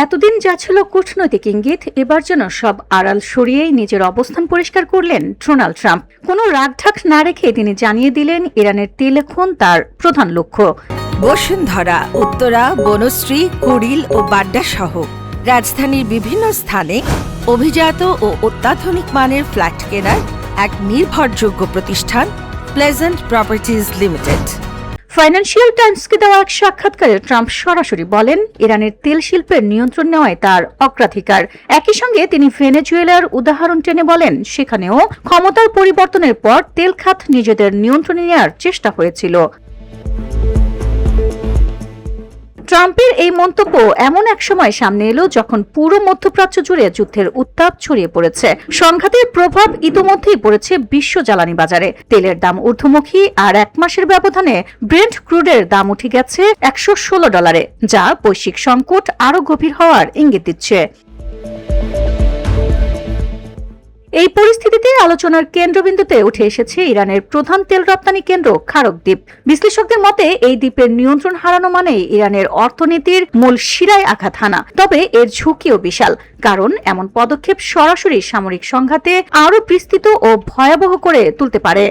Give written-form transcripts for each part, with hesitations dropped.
এতদিন যা ছিল কূটনৈতিক ইঙ্গিত, এবার যেন সব আড়াল সরিয়েই নিজের অবস্থান পরিষ্কার করলেন ডোনাল্ড ট্রাম্প। কোনো রাগঢাক না রেখে তিনি জানিয়ে দিলেন ইরানের তেল এখন তার প্রধান লক্ষ্য। বসুন্ধরা, উত্তরা, বনশ্রী, কুড়িল ও বাড্ডা সহ রাজধানীর বিভিন্ন স্থানে অভিজাত ও অত্যাধুনিক মানের ফ্ল্যাট কেনার এক নির্ভরযোগ্য প্রতিষ্ঠান প্লেজেন্ট প্রপার্টিজ লিমিটেড। ফাইন্যান্সিয়াল টাইমসকে দেওয়া এক সাক্ষাৎকারে ট্রাম্প সরাসরি বলেন ইরানের তেল শিল্পের নিয়ন্ত্রণ নেওয়ায় তার অগ্রাধিকার। একই সঙ্গে তিনি ভেনেজুয়েলার উদাহরণ টেনে বলেন সেখানেও ক্ষমতার পরিবর্তনের পর তেল খাত নিজেদের নিয়ন্ত্রণে নেওয়ার চেষ্টা হয়েছিল। ট্রাম্পের এই মন্তব্য এমন এক সময় সামনে এলো যখন পুরো মধ্যপ্রাচ্য জুড়ে যুদ্ধের উত্তাপ ছড়িয়ে পড়েছে। সংঘাতের প্রভাব ইতোমধ্যেই পড়েছে বিশ্ব জ্বালানি বাজারে। তেলের দাম ঊর্ধ্বমুখী, আর এক মাসের ব্যবধানে ব্রেন্ট ক্রুডের দাম উঠে গেছে $116, যা বৈশ্বিক সংকট আরও গভীর হওয়ার ইঙ্গিত দিচ্ছে। এই পরিস্থিতিতে আলোচনার কেন্দ্রবিন্দুতে উঠে এসেছে ইরানের প্রধান তেল রপ্তানি কেন্দ্র খারক দ্বীপ। বিশ্লেষকদের মতে এই দ্বীপের নিয়ন্ত্রণ হারানো মানেই ইরানের অর্থনীতির মূল শিরায় আঘাত হানা। তবে এর ঝুঁকিও বিশাল, কারণ এমন পদক্ষেপ সরাসরি সামরিক সংঘাতে আরও বিস্তৃত ও ভয়াবহ করে তুলতে পারে।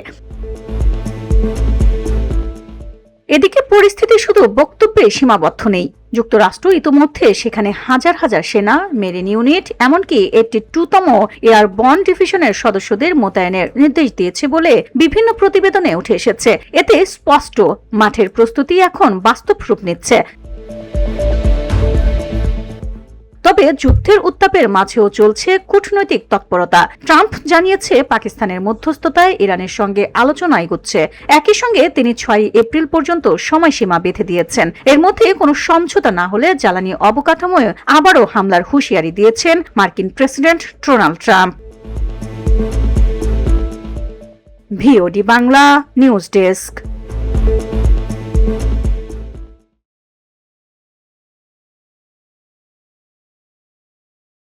এদিকে পরিস্থিতি শুধু বক্তব্যে সীমাবদ্ধ নেই। যুক্তরাষ্ট্র ইতোমধ্যে সেখানে হাজার হাজার সেনা, মেরিন ইউনিট, এমনকি 82তম এয়ারবর্ন ডিভিশনের সদস্যদের মোতায়েনের নির্দেশ দিয়েছে বলে বিভিন্ন প্রতিবেদনে উঠে এসেছে। এতে স্পষ্ট মাঠের প্রস্তুতি এখন বাস্তব রূপ নিচ্ছে। তবে যুদ্ধের উত্তাপের মাঝেও চলছে কূটনৈতিক তৎপরতা। ট্রাম্প জানিয়েছে পাকিস্তানের মধ্যস্থতায় ইরানের সঙ্গে আলোচনা এগোচ্ছে। একই সঙ্গে তিনি 6 এপ্রিল পর্যন্ত সময়সীমা বেঁধে দিয়েছেন। এর মধ্যে কোনো সমঝোতা না হলে জ্বালানি অবকাঠামোয় আবারও হামলার হুঁশিয়ারি দিয়েছেন মার্কিন president Donald Trump. VOD Bangla news desk.